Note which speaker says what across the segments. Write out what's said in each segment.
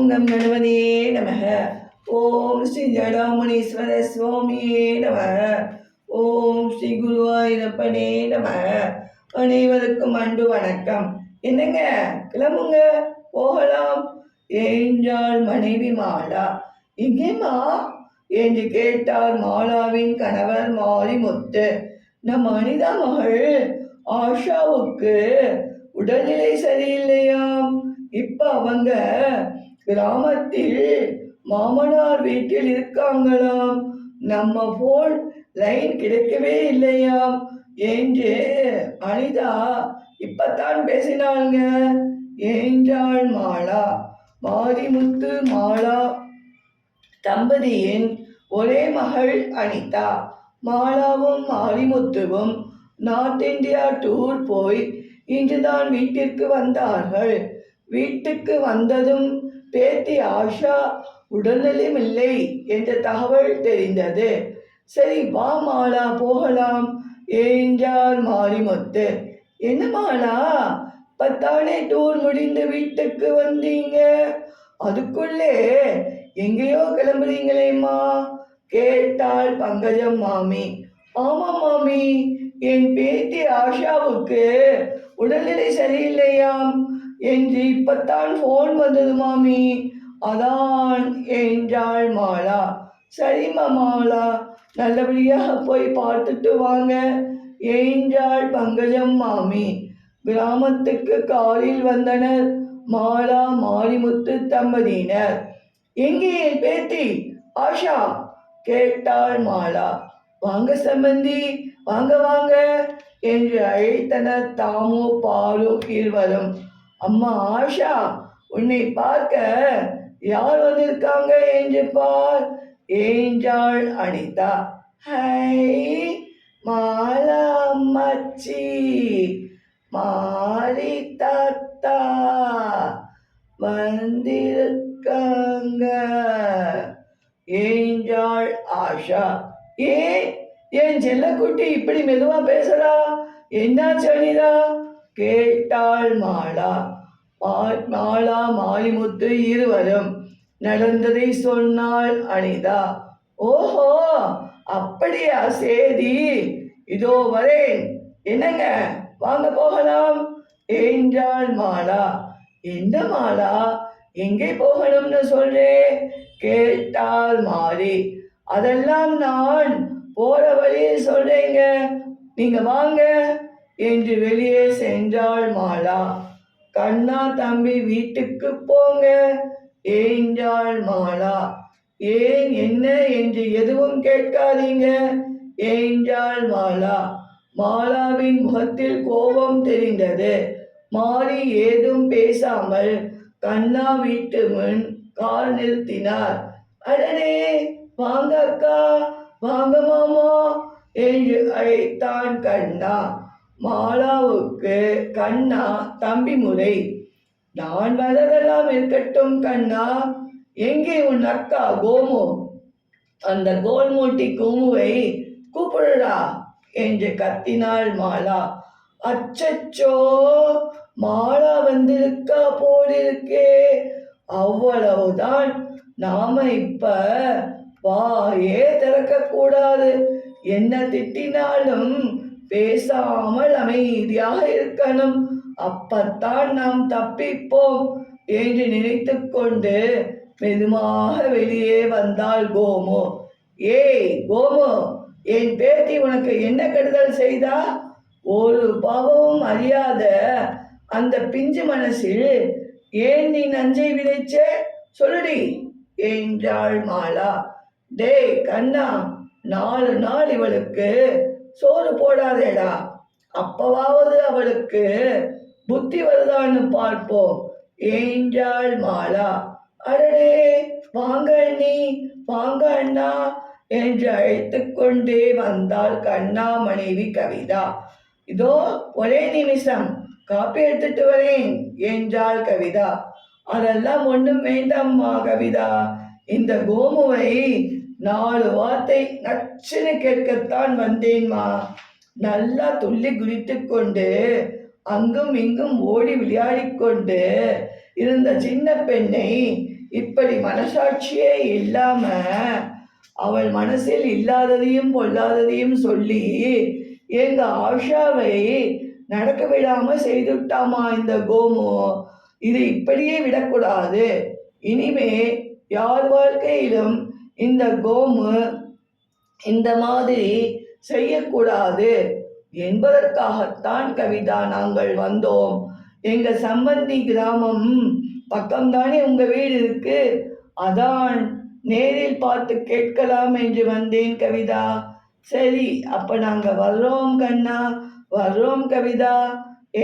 Speaker 1: ஓம் நம் கணபதியே நமக. ஓம் ஸ்ரீ ஜடாமுனீஸ்வர சுவாமியே நமக. ஓம் ஸ்ரீ குருவாயூரப்பனே நமக. அனைவருக்கும் அன்பு வணக்கம். என்னங்க கிளம்புங்க, போகலாம் என்றாள் மனைவி மாலா. எங்கேம்மா என்று கேட்டார் மாலாவின் கணவர் மாரிமுத்து. நம் அனிதா மகள் ஆஷாவுக்கு உடல்நிலை சரியில்லையாம். இப்ப அவங்க கிராமத்தில் மாமனார் வீட்டில் இருக்காங்களாம். நம்ம போன் லைன் கிடைக்கவே இல்லையாம் என்று அனிதா இப்பத்தான் பேசினாங்க என்றாள் மாலா. மாரிமுத்து மாலா தம்பதியின் ஒரே மகள் அனிதா. மாலாவும் மாரிமுத்துவும் நார்த் இந்தியா டூர் போய் இன்றுதான் வீட்டிற்கு வந்தார்கள். வீட்டுக்கு வந்ததும் பேத்தி ஆஷா உடல்நலமில்லை என்ற தகவல் தெரிந்தது. சரி வா மாலா, போகலாம் என்றார் மாரிமுத்து. என்ன மாலா, பத்தானே டூர் முடிந்து வீட்டுக்கு வந்தீங்க, அதுக்குள்ளே எங்கேயோ கிளம்புறீங்களேம்மா கேட்டாள் பங்கஜம் மாமி. ஆமா மாமி, என் பேத்தி ஆஷாவுக்கு உடல்நிலை சரியில்லையாம் என்று இப்பத்தான் போன் வந்தது மாமி, அதான் என்றாள் மாலா. சரிம்மா மாலா, நல்லபடியாக போய் பார்த்துட்டு வாங்க என்றாள் பங்கஜம் மாமி. கிராமத்துக்கு காரில் வந்தனர் மாலா மாரிமுத்து தம்பதியினர். எங்கே என் பேத்தி ஆஷா கேட்டாள் மாலா. வாங்க சம்பந்தி, வாங்க வாங்க என்று அழைத்தனர் தாமு பாலு இருவரும். அம்மா ஆஷா, உன்னை பார்க்க யார் வந்திருக்காங்க என்று பார் என்றாள் அனிதா. ஹை, மாலா அம்மாச்சி, மாரி தாத்தா வந்திருக்காங்க என்றாள் ஆஷா. என் செல்லக்குட்டி இப்படி மெதுவா பேசுறா, என்னாச்சு அனிதா கேட்டாள் மாலா. மாலா மாரிமுத்து இருவரும் நடந்ததை சொன்னாள் அனிதா. ஓஹோ, அப்படியா சேதி, இதோ வரேன், என்னங்க வாங்க போகலாம் என்றாள் மாலா. எந்த மாலா, எங்கே போகணும்னு சொல்றே கேட்டாள் மாரி. அதெல்லாம் நான் போற வழியில் சொல்றேங்க, நீங்க வாங்க என்று வெளியே சென்றாள் மாலா. கண்ணா தம்பி வீட்டுக்கு போங்க என்றாள் மாலா. ஏன் என்ன என்று எதுவும் கேட்காதீங்க என்றாள் மாலா. மாலாவின் முகத்தில் கோபம் தெரிந்தது. மாரி ஏதும் பேசாமல் கண்ணா வீட்டு முன் கார் நிறுத்தினார். அடனே, வாங்க அக்கா, வாங்க மாமா என்று அழைத்தான் கண்ணா. மாலாவுக்கு கண்ணா தம்பி முறை. நான் வரதெல்லாம் இருக்கட்டும் கண்ணா, எங்கே உன் அக்கா கோமு, அந்த கோல்மூட்டி கோமுவை கூப்பிடுடா என்று கத்தினாள் மாலா. அச்சச்சோ, மாலா வந்திருக்கா போலிருக்கே, அவ்வளவுதான், நாம இப்ப வாயே திறக்க கூடாது, என்ன திட்டினாலும் பேசாமல் அமைதியாக இருக்கணும், அப்பத்தான் நாம் தப்பிப்போம் என்று நினைத்து கொண்டு மெதுவாக வெளியே வந்தாள் கோமு. ஏய் கோமு, என் பேத்தி உனக்கு என்ன கெடுதல் செய்தா? ஒரு பாவமும் அறியாத அந்த பிஞ்சு மனசில் ஏன் நீ நஞ்சை விதைச்ச, சொல்லுடி என்றாள் மாலா. டேய் கண்ணா, 4 நாள் இவளுக்கு சோறு போடாதேடா, அப்பவாவது அவளுக்கு புத்தி வருதான்னு பார்ப்போம் என்றாள் மாலா. அடடே, வாங்க அண்ணி, வாங்க அண்ணா என்று அழைத்து கொண்டே வந்தாள் கண்ணா மனைவி கவிதா. இதோ ஒரே நிமிஷம், காப்பி எடுத்துட்டு வரேன் என்றாள் கவிதா. அதெல்லாம் ஒன்றும் வேண்டாம்மா கவிதா, இந்த கோமுவை 4 வார்த்தை நச்சுன்னு கேட்கத்தான் வந்தேன்மா. நல்லா துள்ளி குதித்து கொண்டு அங்கும் இங்கும் ஓடி விளையாடிக்கொண்டு இருந்த சின்ன பெண்ணை இப்படி மனசாட்சியே இல்லாம அவள் மனசில் இல்லாததையும் பொல்லாததையும் சொல்லி எங்க ஆஷாவை நடக்க விடாம செய்துட்டாமா இந்த கோமு. இது இப்படியே விடக்கூடாது. இனிமே யார் வாழ்க்கையிலும் இந்த கோமு இந்த மாதிரி செய்யக்கூடாது என்பதற்காகத்தான் கவிதா நாங்கள் வந்தோம். எங்க சம்பந்தி கிராமம் பக்கம்தானே உங்க வீடு இருக்கு, அதான் நேரில் பார்த்து கேட்கலாம் என்று வந்தேன் கவிதா. சரி, அப்ப நாங்க வர்றோம் கண்ணா, வர்றோம் கவிதா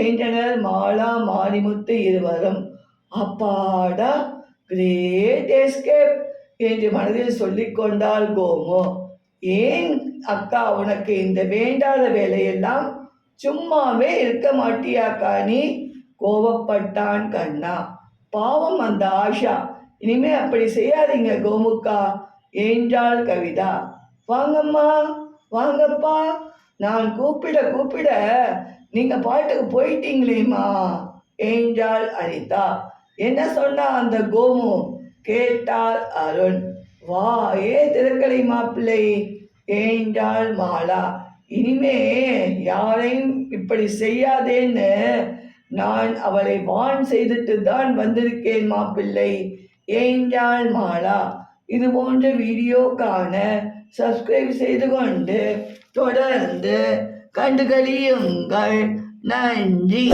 Speaker 1: என்றனர் மாலா மாரிமுத்து இருவரும். அப்பாடா, கிரேட் எஸ்கேப் என்று மனதில் சொல்லிக்கொண்டாள் கோமு. ஏன் அக்கா, உனக்கு இந்த வேண்டாத வேலையெல்லாம் சும்மாவே இருக்க மாட்டியாக்கா நீ? கோபப்பட்டான் கண்ணா. பாவம் அந்த ஆஷா, இனிமே அப்படி செய்யாதீங்க கோமுக்கா என்றாள் கவிதா. வாங்கம்மா, வாங்கப்பா, நான் கூப்பிட கூப்பிட நீங்க பாட்டுக்கு போயிட்டீங்களேம்மா என்றாள் அனிதா. என்ன சொன்னா அந்த கோமு கேட்டாள் அருண். வாயே திறக்கலை மாப்பிள்ளை என்றாள் மாலா. இனிமே யாரையும் இப்படி செய்யாதேன்னு நான் அவளை வான் செய்துட்டு தான் வந்திருக்கேன் மாப்பிள்ளை என்றாள் மாலா. இது போன்ற வீடியோ காண சப்ஸ்கிரைப் செய்து கொண்டு தொடர்ந்து கண்டுகளியுங்கள். நன்றி.